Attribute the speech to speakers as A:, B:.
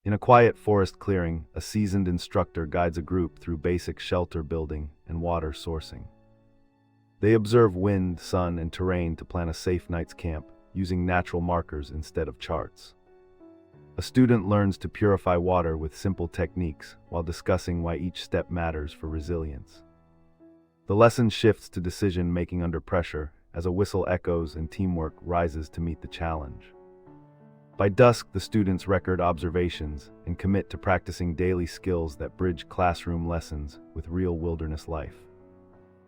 A: In a quiet forest clearing, a seasoned instructor guides a group through basic shelter building and water sourcing. They observe wind, sun, and terrain to plan a safe night's camp, using natural markers instead of charts. A student learns to purify water with simple techniques while discussing why each step matters for resilience. The lesson shifts to decision-making under pressure as a whistle echoes and teamwork rises to meet the challenge. By dusk, the students record observations and commit to practicing daily skills that bridge classroom lessons with real wilderness life.